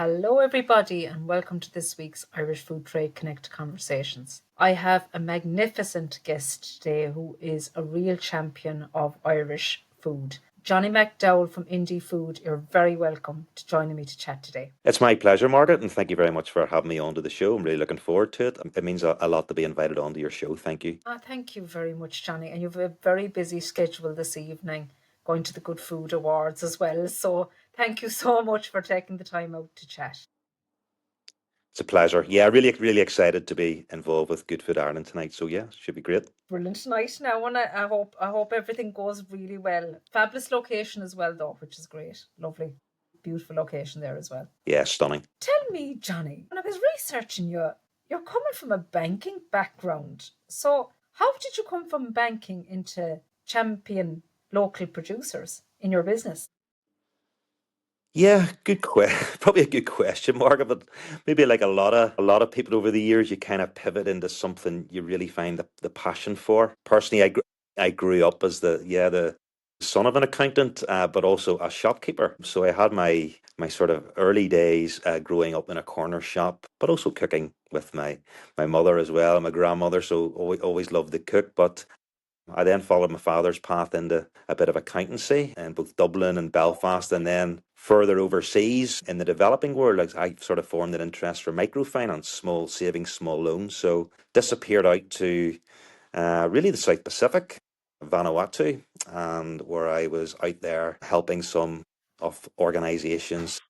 Hello, everybody, and welcome to this week's Irish Food Trade Connect Conversations. I have a magnificent guest today who is a real champion of Irish food. Johnny McDowell from Indie Food, you're very welcome to joining me to chat today. It's my pleasure, Margaret, and thank you very much for having me onto the show. I'm really looking forward to it. It means a lot to be invited onto your show. Thank you. Thank you very much, Johnny. And you have a very busy schedule this evening, going to the Good Food Awards as well. So thank you so much for taking the time out to chat. It's a pleasure. Yeah, really excited to be involved with Good Food Ireland tonight. So yeah, should be great. Brilliant night now, and I hope everything goes really well. Fabulous location as well, though, which is great. Lovely, beautiful location there as well. Yeah, stunning. Tell me, Johnny, when I was researching you, you're coming from a banking background. So how did you come from banking into champion local producers in your business? Yeah, probably a good question, Margaret. But maybe like a lot of people over the years, you kind of pivot into something you really find the passion for. Personally, I grew up as the son of an accountant, but also a shopkeeper. So I had my sort of early days growing up in a corner shop, but also cooking with my mother as well, and my grandmother. So always loved to cook, but I then followed my father's path into a bit of accountancy in both Dublin and Belfast, and then further overseas in the developing world. Like I sort of formed an interest for microfinance, small savings, small loans. So disappeared out to really the South Pacific, Vanuatu, and where I was out there helping some of organizations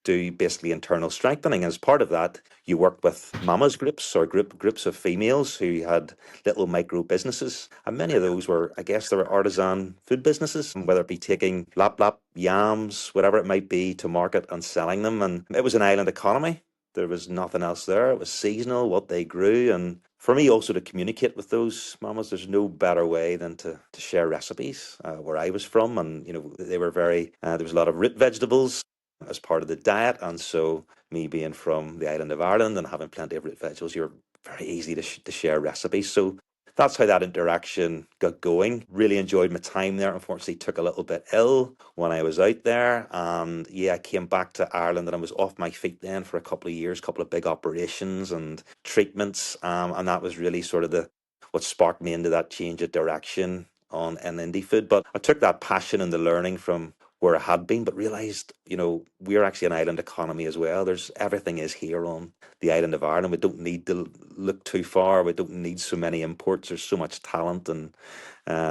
do basically internal strengthening. As part of that, you worked with mamas groups or groups of females who had little micro businesses, and many of those were, I guess, they were artisan food businesses, whether it be taking lap yams, whatever it might be, to market and selling them. And it was an island economy. There was nothing else there. It was seasonal, what they grew, and for me also to communicate with those mamas, there's no better way than to share recipes where I was from, and they were very. There was a lot of root vegetables as part of the diet. And so, me being from the island of Ireland and having plenty of root vegetables, you're very easy to share recipes. So, that's how that interaction got going. Really enjoyed my time there. Unfortunately, took a little bit ill when I was out there. And yeah, I came back to Ireland and I was off my feet then for a couple of years, couple of big operations and treatments. And that was really sort of what sparked me into that change of direction on an indie food. But I took that passion and the learning from where I had been, but realised, we're actually an island economy as well. There's everything is here on the island of Ireland. We don't need to look too far. We don't need so many imports. There's so much talent and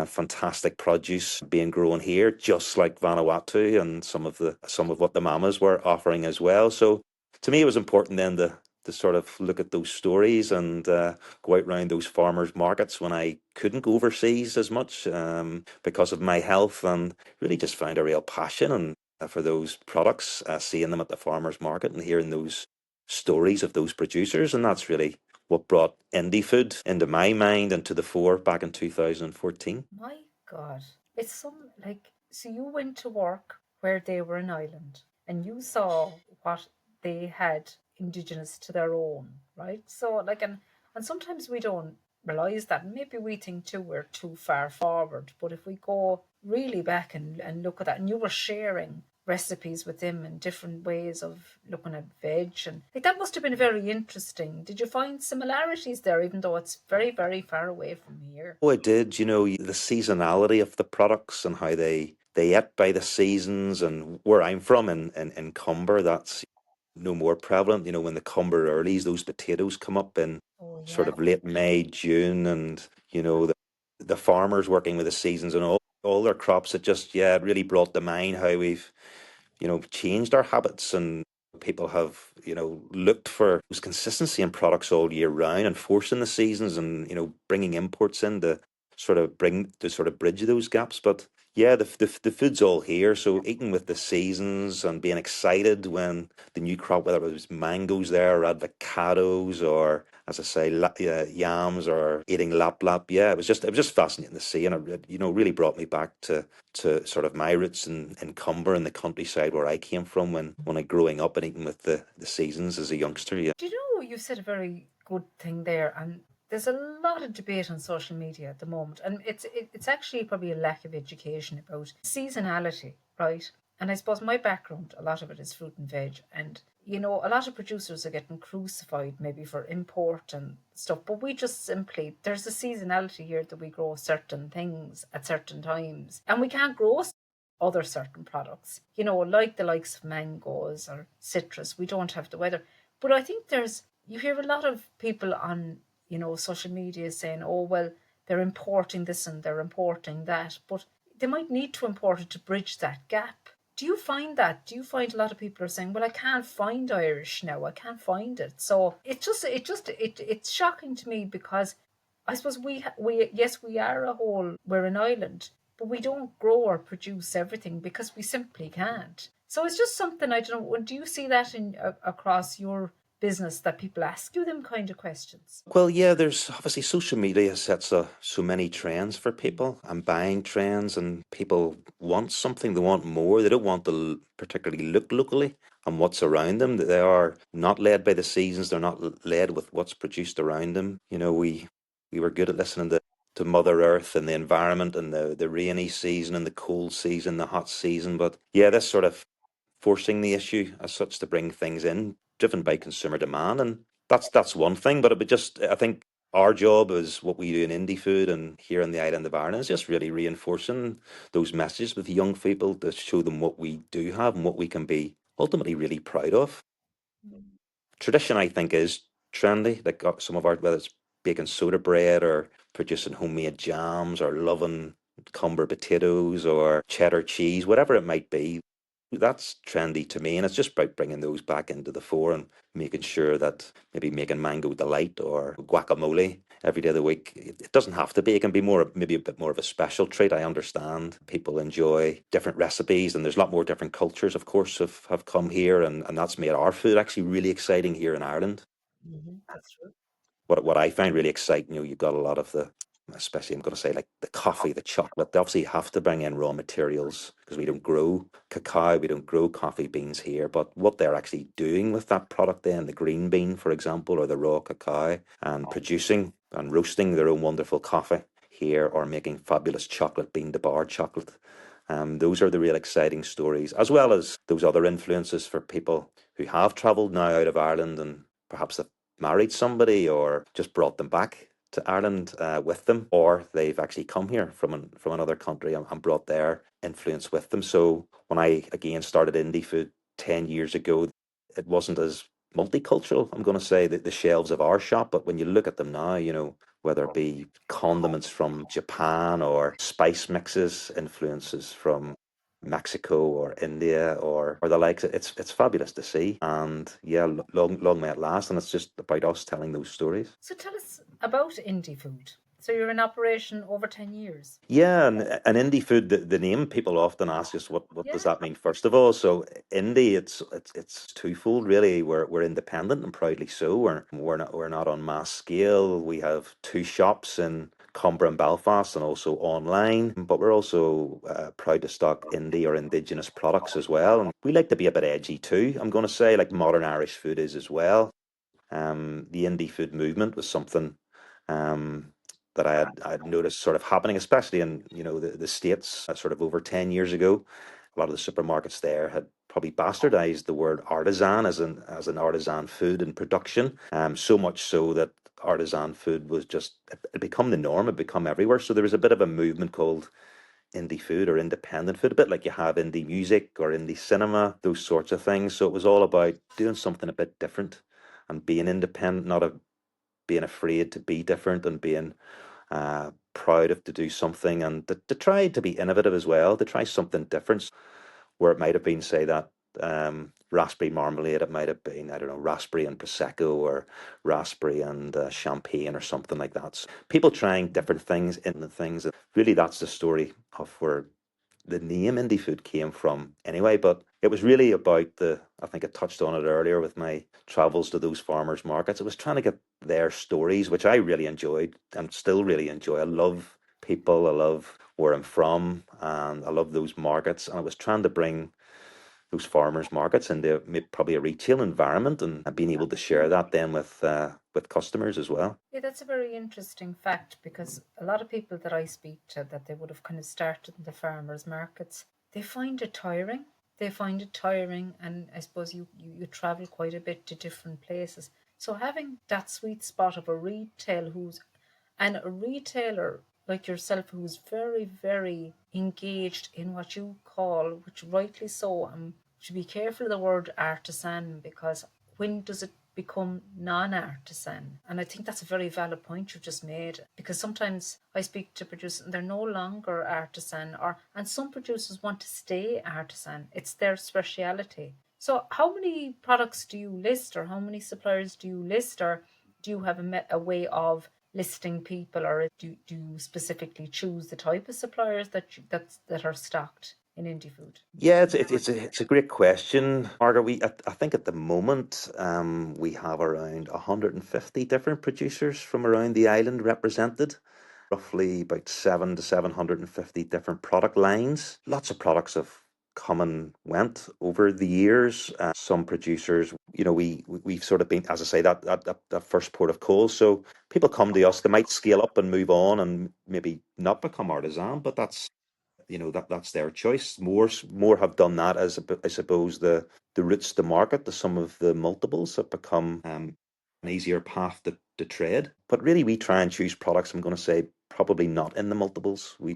fantastic produce being grown here, just like Vanuatu and some of what the mamas were offering as well. So to me, it was important then to sort of look at those stories and go out round those farmers markets when I couldn't go overseas as much because of my health, and really just found a real passion and for those products, seeing them at the farmers market and hearing those stories of those producers. And that's really what brought indie food into my mind and to the fore back in 2014. My God, it's some like so you went to work where they were an island and you saw what they had indigenous to their own, right? So like and sometimes we don't realize that. Maybe we think too we're too far forward, but if we go really back and look at that, and you were sharing recipes with them and different ways of looking at veg, and like that must have been very interesting. Did you find similarities there, even though it's very, very far away from here? Oh, I did. The seasonality of the products and how they ate by the seasons, and where I'm from in Cumber, that's no more prevalent. When the Cumber earlies, those potatoes come up in Oh sort yeah. of late May, June, and the farmers working with the seasons and all their crops. It just, yeah, it really brought to mind how we've changed our habits, and people have looked for those consistency in products all year round and forcing the seasons, and bringing imports in to sort of bridge those gaps. But yeah, the food's all here, so eating with the seasons and being excited when the new crop, whether it was mangoes there or avocados or, as I say, yams, or eating lap. Yeah, it was just fascinating to see, and it really brought me back to sort of my roots in Cumber, in the countryside where I came from when I growing up and eating with the seasons as a youngster. Yeah. Do you know you said a very good thing there, and there's a lot of debate on social media at the moment, and it's actually probably a lack of education about seasonality, right? And I suppose my background, a lot of it is fruit and veg. And, a lot of producers are getting crucified maybe for import and stuff. But we just simply, there's a seasonality here that we grow certain things at certain times. And we can't grow other certain products, like the likes of mangoes or citrus. We don't have the weather. But I think you hear a lot of people on, social media saying, oh, well, they're importing this and they're importing that. But they might need to import it to bridge that gap. Do you find that? Do you find a lot of people are saying, "Well, I can't find Irish now. I can't find it." So it's shocking to me because I suppose we yes, we are a whole, we're an island, but we don't grow or produce everything because we simply can't. So it's just something I don't know. Do you see that in across your business that people ask you them kind of questions? Well, yeah, there's obviously social media sets so many trends for people and buying trends, and people want something, they want more. They don't want to particularly look locally and what's around them. They are not led by the seasons, they're not led with what's produced around them. We were good at listening to Mother Earth and the environment and the rainy season and the cold season, the hot season. But yeah, this sort of forcing the issue as such to bring things in, driven by consumer demand, and that's one thing. But it would just, I think, our job is what we do in indie food and here in the island of Ireland is just really reinforcing those messages with young people to show them what we do have and what we can be ultimately really proud of. Tradition, I think, is trendy. Like some of our, whether it's baking soda bread or producing homemade jams or loving Comber potatoes or cheddar cheese, whatever it might be, that's trendy to me. And it's just about bringing those back into the fore and making sure that maybe making mango delight or guacamole every day of the week. It doesn't have to be. It can be more, maybe a bit more of a special treat. I understand people enjoy different recipes, and there's a lot more different cultures, of course, have come here, and that's made our food actually really exciting here in Ireland. That's true. What I find really exciting, you've got a lot of especially I'm going to say like the coffee, the chocolate. They obviously have to bring in raw materials because we don't grow cacao, we don't grow coffee beans here. But what they're actually doing with that product, then the green bean, for example, or the raw cacao, and producing and roasting their own wonderful coffee here, or making fabulous chocolate, bean to bar chocolate. Those are the real exciting stories, as well as those other influences for people who have travelled now out of Ireland and perhaps have married somebody or just brought them back to Ireland with them, or they've actually come here from another country and brought their influence with them. So when I again started indie food 10 years ago, it wasn't as multicultural. I'm going to say that the shelves of our shop, but when you look at them now, whether it be condiments from Japan or spice mixes, influences from Mexico or India or the likes. It's fabulous to see, and yeah, long may it last. And it's just about us telling those stories. So tell us about indie food. So you're in operation over 10 years. Yeah, and indie food, the name people often ask us what does Yeah. that mean first of all. So indie, it's twofold really. We're independent and proudly so. We're not on mass scale. We have two shops in Cumbria and Belfast and also online, but we're also proud to stock indie or indigenous products as well. And we like to be a bit edgy too. I'm going to say like modern Irish food is as well. The indie food movement was something um, that I had noticed sort of happening, especially in the States, sort of over 10 years ago. A lot of the supermarkets there had probably bastardized the word artisan as an artisan food and production. So much so that artisan food was just it become the norm. It become everywhere. So there was a bit of a movement called indie food or independent food, a bit like you have indie music or indie cinema, those sorts of things. So it was all about doing something a bit different and being independent, not being afraid to be different, and being proud of to do something, and to try to be innovative as well, to try something different where it might have been, say, that raspberry marmalade, it might have been, I don't know, raspberry and prosecco or raspberry and champagne or something like that. So people trying different things in the things. And really, that's the story of where the name indie food came from anyway. But it was really about I think I touched on it earlier with my travels to those farmers markets. It was trying to get their stories, which I really enjoyed and still really enjoy. I love people, I love where I'm from, and I love those markets. And I was trying to bring those farmers markets into probably a retail environment, and being able to share that then with customers as well. Yeah, that's a very interesting fact because a lot of people that I speak to that they would have kind of started in the farmers markets, they find it tiring. they find it tiring, and I suppose you travel quite a bit to different places. So having that sweet spot of a retail who's and a retailer like yourself who's very, very engaged in what you call, which rightly so, to be careful of the word artisan, because when does it become non-artisan? And I think that's a very valid point you've just made, because sometimes I speak to producers and they're no longer artisan, or and some producers want to stay artisan. It's their speciality. So how many products do you list, or how many suppliers do you list, or do you have a way of listing people, or do you specifically choose the type of suppliers that are stocked in indie food? Yeah, it's a great question, Margaret. I think at the moment we have around 150 different producers from around the island represented. Roughly about 750 different product lines. Lots of products have come and went over the years. Some producers, we've sort of been, as I say, that first port of call. So people come to us, they might scale up and move on and maybe not become artisan, but that's their choice. More have done that, as I suppose the routes to market to some of the multiples have become an easier path to tread. But really, we try and choose products. I'm going to say probably not in the multiples. We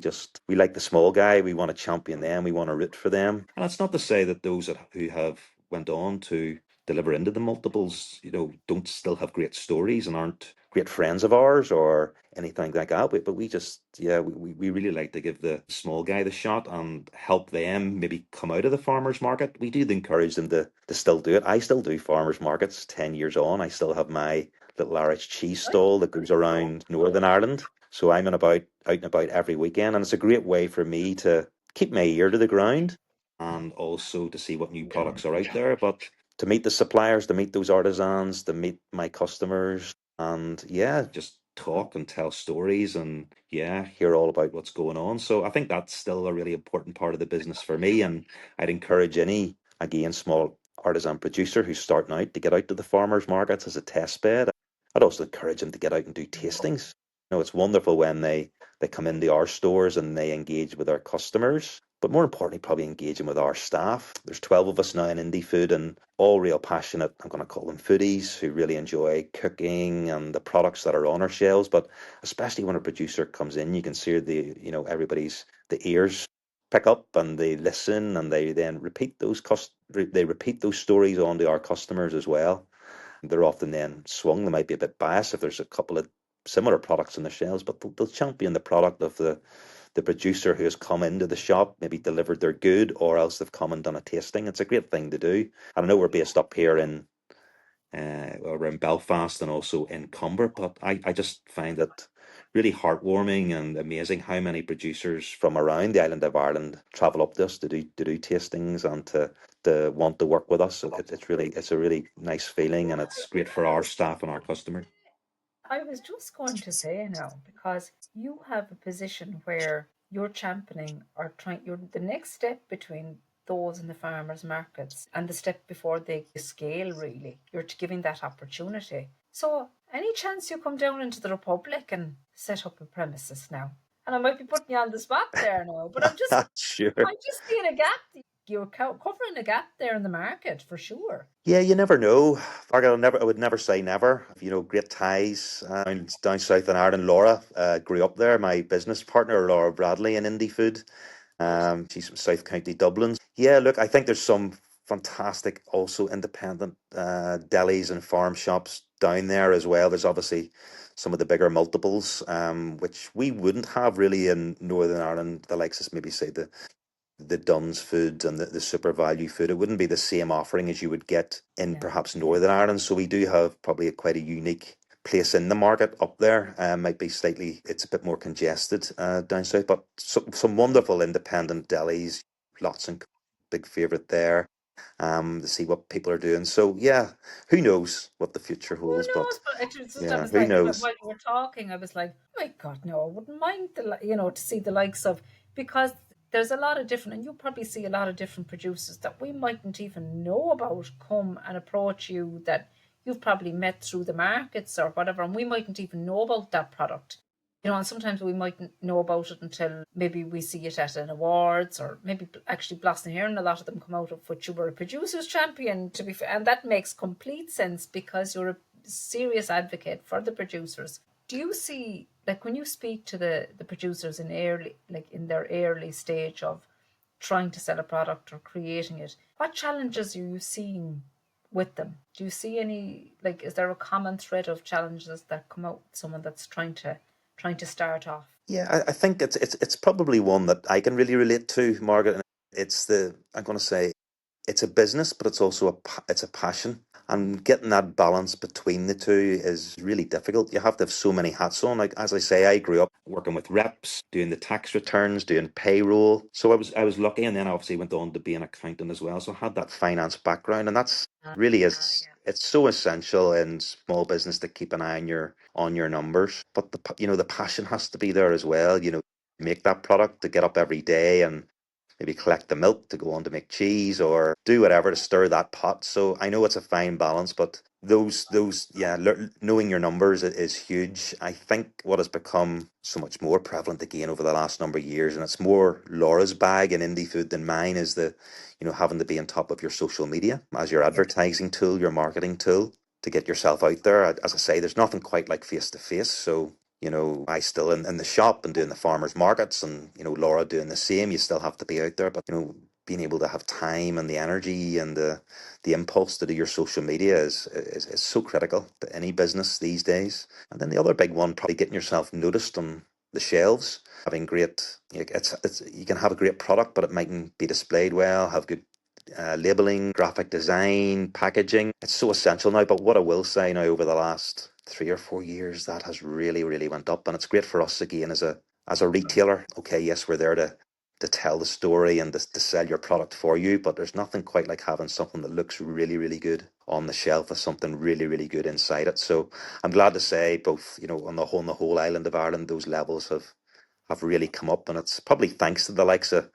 like the small guy. We want to champion them. We want to root for them. And that's not to say that who have went on to deliver into the multiples, don't still have great stories and aren't great friends of ours or anything like that. But we just, yeah, we really like to give the small guy the shot and help them maybe come out of the farmers market. We do encourage them to still do it. I still do farmers markets 10 years on. I still have my little Irish cheese Right. stall that goes around Northern Ireland. So I'm out and about every weekend, and it's a great way for me to keep my ear to the ground and also to see what new products are out there. But to meet the suppliers, to meet those artisans, to meet my customers, and yeah, just talk and tell stories and yeah, hear all about what's going on. So I think that's still a really important part of the business for me. And I'd encourage any, again, small artisan producer who's starting out to get out to the farmers markets as a test bed. I'd also encourage them to get out and do tastings. It's wonderful when they come into our stores and they engage with our customers, but more importantly, probably engaging with our staff. There's 12 of us now in indie food and all real passionate, I'm going to call them foodies, who really enjoy cooking and the products that are on our shelves. But especially when a producer comes in, you can see everybody's, the ears pick up and they listen and they then they repeat those stories onto our customers as well. They're often then swung. They might be a bit biased if there's a couple of similar products on the shelves, but they'll champion the product of the producer who has come into the shop, maybe delivered their good, or else they've come and done a tasting. It's a great thing to do. And I know we're based up here in around Belfast and also in Cumber, but I just find it really heartwarming and amazing how many producers from around the island of Ireland travel up to us to do tastings and to want to work with us. It's a really nice feeling, and it's great for our staff and our customers. I was just going to say now, because you have a position where you're championing or trying, you're the next step between those in the farmers markets and the step before they scale, really. You're giving that opportunity. So, any chance you come down into the Republic and set up a premises now? And I might be putting you on the spot there now, but Sure. I'm just seeing a gap. You're covering a gap there in the market for sure. Yeah, you never know. I would never say never. Great ties down south in Ireland. Laura grew up there. My business partner, Laura Bradley, in Indie Food. Right. She's from South County Dublin. Yeah, look, I think there's some fantastic, also independent delis and farm shops down there as well. There's obviously some of the bigger multiples, which we wouldn't have really in Northern Ireland. The likes of maybe say the Dunn's food and the super value food. It wouldn't be the same offering as you would get in Yeah. perhaps Northern Ireland. So we do have probably quite a unique place in the market up there. Might be slightly, it's a bit more congested down south, but some wonderful independent delis, lots and big favorite there. To see what people are doing. So yeah, who knows what the future Who holds? But knows? But it was just, I yeah, was who like, knows? while you were talking, I was like, oh my God, no, I wouldn't mind to see the likes of, because there's a lot of different, and you probably see a lot of different producers that we mightn't even know about come and approach you, that you've probably met through the markets or whatever, and we mightn't even know about that product. And sometimes we mightn't know about it until maybe we see it at an awards, or maybe actually Blaston here, and a lot of them come out of what you were a producers champion, to be fair, and that makes complete sense because you're a serious advocate for the producers. Do you see, like, when you speak to the producers in early, like in their early stage of trying to sell a product or creating it, what challenges are you seeing with them? Do you see any, like, is there a common thread of challenges that come out with someone that's trying to start off? Yeah, I think it's probably one that I can really relate to, Margaret. And it's the I'm going to say it's a business, but it's also it's a passion, and getting that balance between the two is really difficult. You have to have so many hats on. Like as I say, I grew up working with reps, doing the tax returns, doing payroll. So I was lucky, and then I obviously went on to be an accountant as well. So I had that finance background, and that's really is it's so essential in small business to keep an eye on your numbers. But the passion has to be there as well. Make that product to get up every day and maybe collect the milk to go on to make cheese or do whatever to stir that pot. So I know it's a fine balance, but yeah, knowing your numbers is huge. I think what has become so much more prevalent again over the last number of years, and it's more Laura's bag in indie food than mine, is having to be on top of your social media as your advertising tool, your marketing tool to get yourself out there. As I say, there's nothing quite like face to face. So I still in the shop and doing the farmers markets, and Laura doing the same. You still have to be out there, but being able to have time and the energy and the impulse to do your social media is so critical to any business these days. And then the other big one, probably getting yourself noticed on the shelves, having great, it's you can have a great product, but it mightn't be displayed well, have good labeling, graphic design, packaging. It's so essential now. But what I will say now, over the last 3 or 4 years, that has really, really went up, and it's great for us again as a retailer. Okay, yes, we're there to tell the story and to sell your product for you, but there's nothing quite like having something that looks really, really good on the shelf with something really, really good inside it. So I'm glad to say both, on the whole island of Ireland, those levels have really come up, and it's probably thanks to the likes of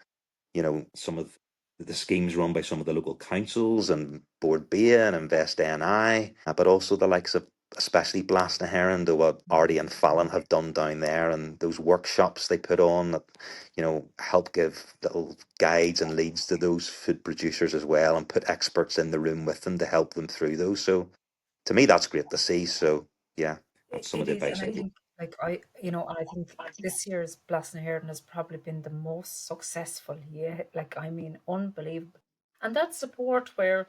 some of the schemes run by some of the local councils and Board B and Invest NI, but also the likes of especially Heron, to what Artie and Fallon have done down there, and those workshops they put on that, help give little guides and leads to those food producers as well, and put experts in the room with them to help them through those. So to me, that's great to see. So yeah, that's some of It the is, and advice I I give. think, like, and I think this year's Blasnahearn has probably been the most successful. Yeah, like, I mean, unbelievable. And that support where,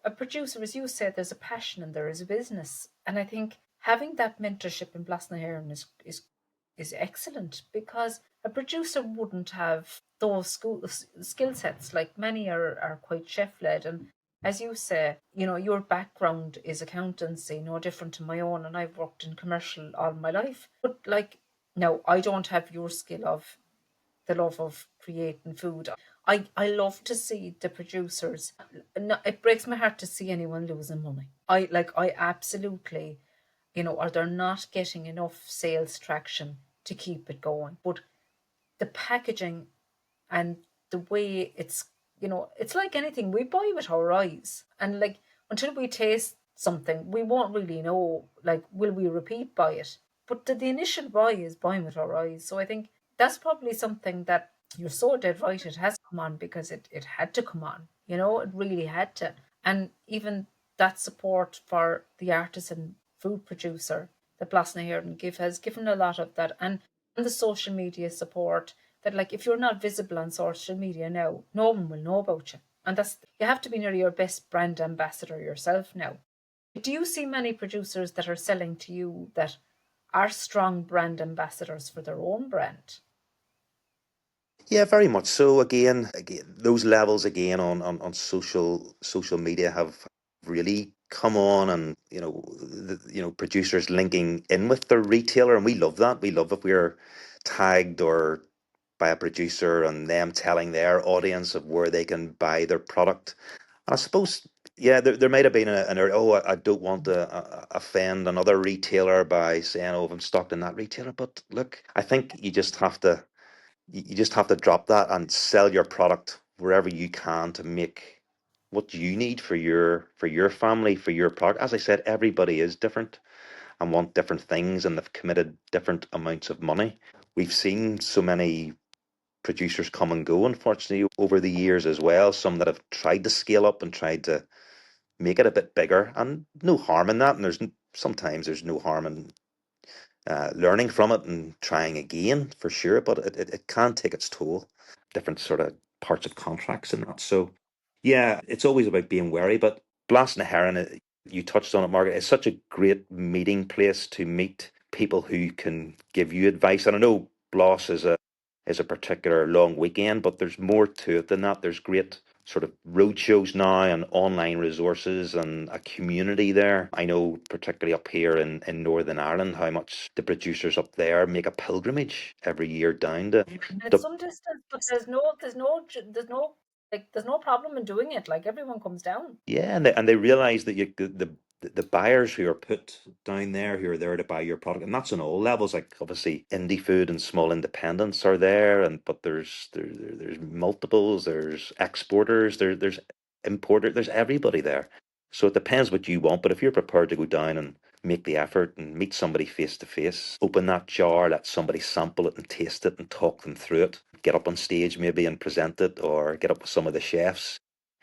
a producer, as you said, there's a passion and there is a business. And I think having that mentorship in Blasnahearn is excellent, because a producer wouldn't have those skill sets. Like, many are quite chef led, and as you say, your background is accountancy, no different to my own, and I've worked in commercial all my life. But, like, no, I don't have your skill of the love of creating food. I love to see the producers. No, it breaks my heart to see anyone losing money. I absolutely, or they're not getting enough sales traction to keep it going. But the packaging and the way it's like anything, we buy with our eyes, and, like, until we taste something, we won't really know, like, will we repeat buy it. But the initial buy is buying with our eyes. So I think that's probably something that you're so dead right, it has come on because it had to come on, it really had to. And even that support for the artisan food producer that Blasna here and give has given a lot of that, and the social media support, that, like, if you're not visible on social media now, no one will know about you. And that's, you have to be nearly your best brand ambassador yourself now. Do you see many producers that are selling to you that are strong brand ambassadors for their own brand? Yeah, very much so. Again, those levels again on social media have really come on, and producers linking in with the retailer, and we love that. We love if we're tagged or by a producer and them telling their audience of where they can buy their product. And I suppose, yeah, there might have been oh, I don't want to offend another retailer by saying, oh, if I'm stocked in that retailer. But look, I think you just have to drop that and sell your product wherever you can to make what you need for your family, for your product. As I said, everybody is different, and want different things, and they've committed different amounts of money. We've seen so many producers come and go, unfortunately, over the years as well. Some that have tried to scale up and tried to make it a bit bigger, and no harm in that. And sometimes there's no harm in learning from it and trying again for sure, but it can take its toll. Different sort of parts of contracts and that. So, yeah, it's always about being wary. But Blasting the Heron, you touched on it, Margaret, it's such a great meeting place to meet people who can give you advice. And I know Bloss is a particular long weekend, but there's more to it than that. There's great sort of road shows now and online resources and a community there. I know particularly up here in Northern Ireland how much the producers up there make a pilgrimage every year down to And it's the some distance, but there's no problem in doing it. Like everyone comes down. yeah, and they realize that the buyers who are put down there who are there to buy your product, and that's on all levels. Like obviously, indie food and small independents are there, and but there's multiples, there's exporters, there's importer, there's everybody there. So it depends what you want, but if you're prepared to go down and make the effort and meet somebody face to face, open that jar, let somebody sample it and taste it and talk them through it, get up on stage maybe and present it, or get up with some of the chefs.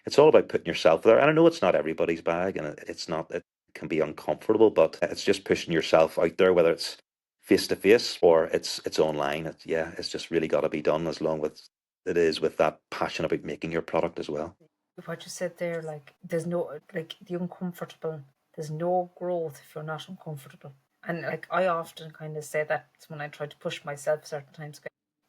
It's all about putting yourself there. And I know it's not everybody's bag, and it's not, it can be uncomfortable, but it's just pushing yourself out there, whether it's face to face or it's online. Yeah, it's just really got to be done as long with it is with that passion about making your product as well. What you said there, like there's no like the uncomfortable. There's no growth if you're not uncomfortable. And like I often kind of say that when I try to push myself certain times,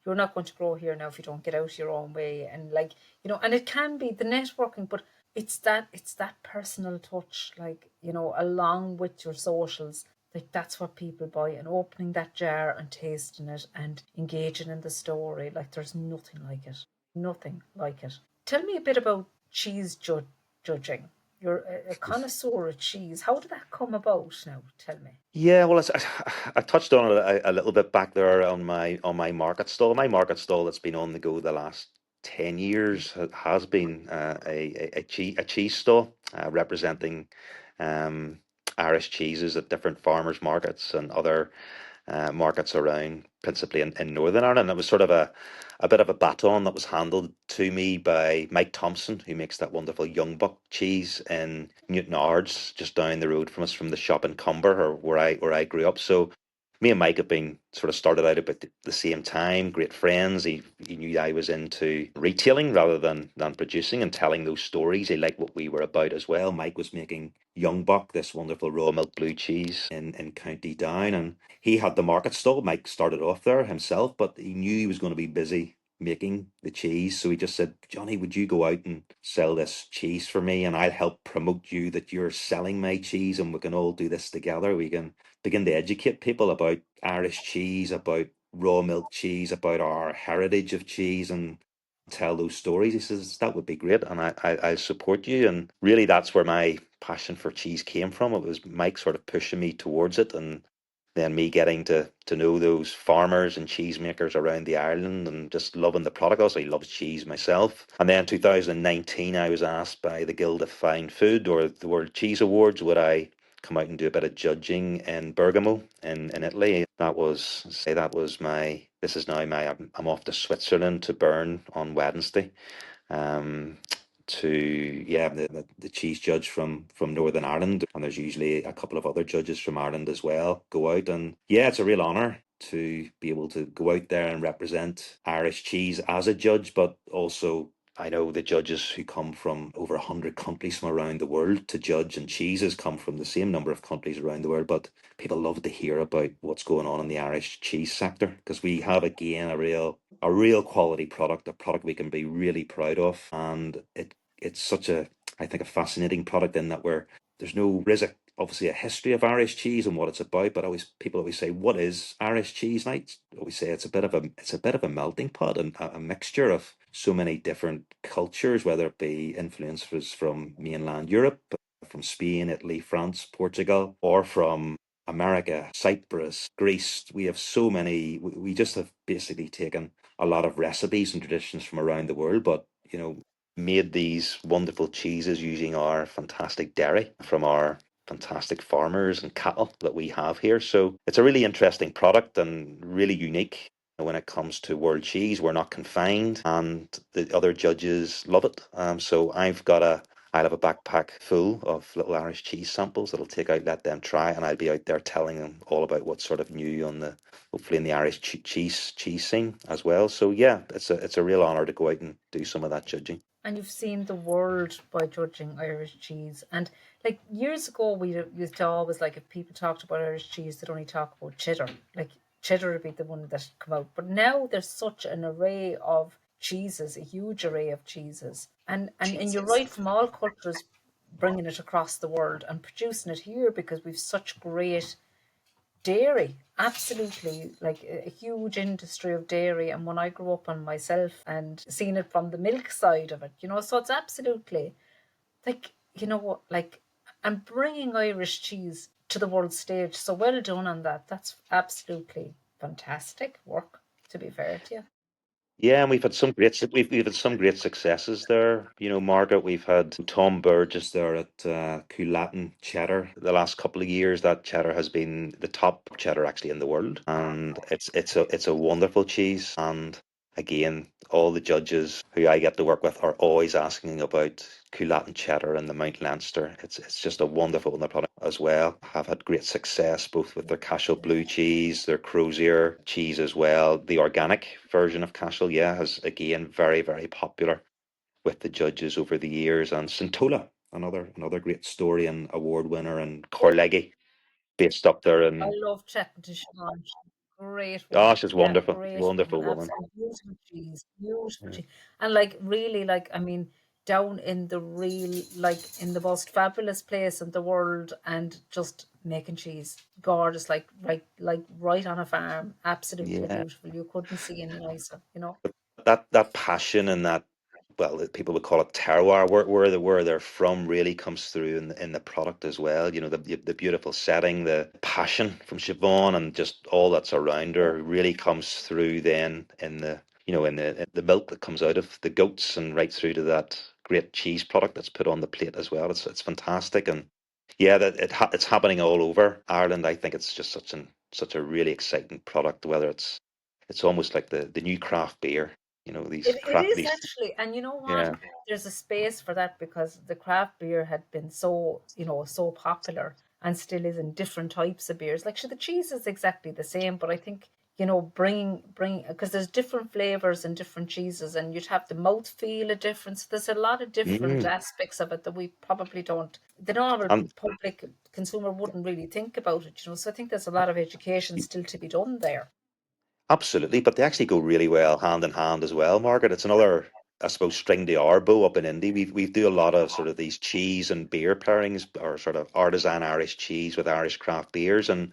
you're not going to grow here now if you don't get out your own way. And like, and it can be the networking, but it's that personal touch, like, along with your socials. Like that's what people buy, and opening that jar and tasting it and engaging in the story. Like there's nothing like it. Nothing like it. Tell me a bit about cheese judging. You're a connoisseur of cheese. How did that come about now? Tell me. Yeah, well, I touched on it a little bit back there on my market stall. My market stall that's been on the go the last 10 years has been a cheese stall representing um, Irish cheeses at different farmers markets and other markets around, principally in Northern Ireland. It was sort of a bit of a baton that was handed to me by Mike Thompson, who makes that wonderful Young Buck cheese in Newton Ards, just down the road from us from the shop in Cumber, or where I grew up. So me and Mike have been sort of started out about the same time, great friends. He knew I was into retailing rather than producing and telling those stories. He liked what we were about as well. Mike was making Young Buck, this wonderful raw milk blue cheese in County Down, and he had the market stall. Mike started off there himself, but he knew he was going to be busy making the cheese. So he just said, Johnny, would you go out and sell this cheese for me? And I'll help promote you that you're selling my cheese, and we can all do this together. We can begin to educate people about Irish cheese, about raw milk cheese, about our heritage of cheese, and tell those stories. He says that would be great, and I'll support you. And really, that's where my passion for cheese came from. It was Mike sort of pushing me towards it, and then me getting to know those farmers and cheesemakers around the island and just loving the product. Also, he loves cheese myself. And then 2019, I was asked by the Guild of Fine Food or the World Cheese Awards, would I come out and do a bit of judging in Bergamo in Italy. That was my, this is now my, I'm off to Switzerland to Bern on Wednesday. Um, to yeah the cheese judge from Northern Ireland, and there's usually a couple of other judges from Ireland as well go out, and yeah, it's a real honor to be able to go out there and represent Irish cheese as a judge, but also I know the judges who come from over 100 countries from around the world to judge, and cheeses come from the same number of countries around the world, but people love to hear about what's going on in the Irish cheese sector because we have again a real quality product, a product we can be really proud of, and it's such a, I think, a fascinating product in that where there is obviously a history of Irish cheese and what it's about, but always people always say, what is Irish cheese? And I always say it's a bit of a melting pot and a mixture of so many different cultures, whether it be influences from mainland Europe, from Spain, Italy, France, Portugal, or from America, Cyprus, Greece. We have so many. We just have basically taken a lot of recipes and traditions from around the world, but made these wonderful cheeses using our fantastic dairy from our fantastic farmers and cattle that we have here. So it's a really interesting product and really unique. When it comes to world cheese, we're not confined, and the other judges love it. So I'll have a backpack full of little Irish cheese samples that I'll take out, let them try, and I'll be out there telling them all about what's sort of new on the, hopefully in the Irish cheese scene as well. So yeah, it's a real honor to go out and do some of that judging. And you've seen the world by judging Irish cheese. And like years ago, we used to always like if people talked about Irish cheese, they'd only talk about cheddar. Like cheddar would be the one that come out. But now there's such an array of cheeses, a huge array of cheeses, and you're right, from all cultures, bringing it across the world and producing it here because we've such great dairy, absolutely, like a huge industry of dairy. And when I grew up on myself and seen it from the milk side of it, so it's absolutely like, what, like, and bringing Irish cheese to the world stage. So well done on that. That's absolutely fantastic work, to be fair to you. Yeah, and we've had some great successes there. You know, Margaret, we've had Tom Burgess there at Coolatin Cheddar. The last couple of years, that cheddar has been the top cheddar actually in the world, and it's a wonderful cheese. And again, all the judges who I get to work with are always asking about Coolatin Cheddar and the Mount Leinster. It's just a wonderful product as well. Have had great success both with their Cashel Blue cheese, their Crozier cheese as well. The organic version of Cashel, yeah, has again very popular with the judges over the years. And Centola, another great story and award winner, and Oh, Corleggy, based up there I in. love chatting to Siobhan. Great Oh, woman. she's Yeah, wonderful, great woman. wonderful woman. Absolutely beautiful cheese. Beautiful Yeah. cheese. And like really like I mean, down in the real like in the most fabulous place in the world and just making cheese. Gorgeous, like right on a farm. Absolutely Yeah. beautiful. You couldn't see any nicer. That passion and that, well, people would call it terroir, where they're from really comes through in the product as well. You know, the beautiful setting, the passion from Siobhan and just all that's around Yeah. her really comes through then in the, in the milk that comes out of the goats and right through to that great cheese product that's put on the plate as well. It's fantastic. And yeah, it's happening all over Ireland. I think it's just such a really exciting product, whether it's almost like the new craft beer, these It craft is these. actually, and you know what? Yeah. There's a space for that because the craft beer had been so popular and still is in different types of beers. Like, sure, the cheese is exactly the same, but I think bring because there's different flavors and different cheeses, and you'd have the mouth feel a difference. There's a lot of different Mm. aspects of it that we probably don't. The normal And public consumer wouldn't really think about it. So I think there's a lot of education still to be done there. absolutely, but they actually go really well hand in hand as well, Margaret. It's another, I suppose, string to our bow up in Indy. We do a lot of sort of these cheese and beer pairings, or sort of artisan Irish cheese with Irish craft beers, and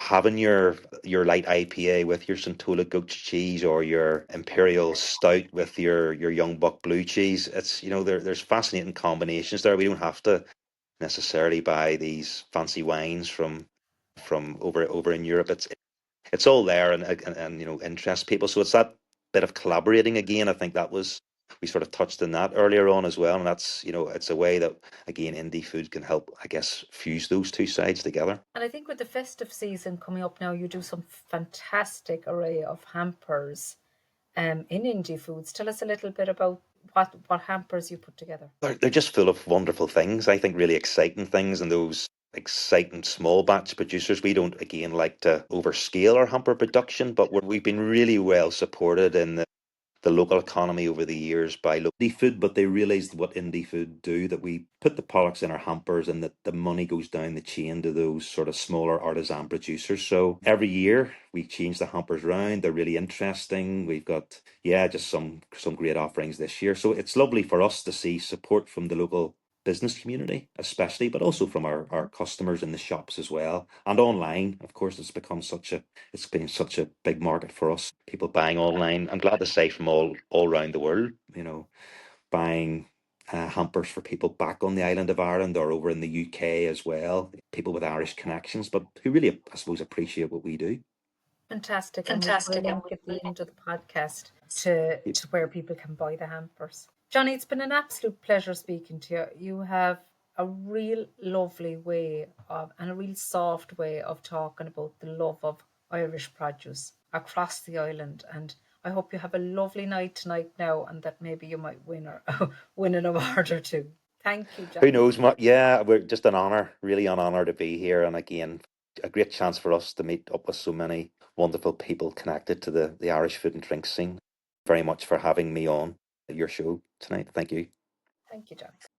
having your light IPA with your Centola goat cheese, or your Imperial Stout with your Young Buck blue cheese. It's there's fascinating combinations there. We don't have to necessarily buy these fancy wines from over in Europe. It's all there, and interests people. So it's that bit of collaborating again. I think that was, we sort of touched on that earlier on as well, and that's, it's a way that again indie food can help, I guess, fuse those two sides together. And I think with the festive season coming up now, you do some fantastic array of hampers in indie foods. Tell us a little bit about what hampers you put together. They're just full of wonderful things. I think really exciting things, and those exciting small batch producers. We don't again like to overscale our hamper production, but we've been really well supported in the local economy over the years by indie food, but they realized what indie food do, that we put the products in our hampers and that the money goes down the chain to those sort of smaller artisan producers. So every year we change the hampers around. They're really interesting. We've got, yeah, just some great offerings this year. So it's lovely for us to see support from the local business community, especially, but also from our customers in the shops as well. And online, of course, it's been such a big market for us. People buying online. I'm glad to say from all around the world. Buying hampers for people back on the island of Ireland or over in the UK as well. People with Irish connections, but who really, I suppose, appreciate what we do. Fantastic. And we'll put a link at the end of the podcast to where people can buy the hampers. Johnny, it's been an absolute pleasure speaking to you. You have a real lovely way of, and a real soft way of talking about the love of Irish produce across the island. And I hope you have a lovely night tonight now, and that maybe you might win or win an award or two. Thank you, Who Johnny. knows? Yeah, we're just an honor, really an honor to be here. And again, a great chance for us to meet up with so many wonderful people connected to the Irish food and drink scene. Very much for having me on your show tonight. Thank you. Thank you, Johnny.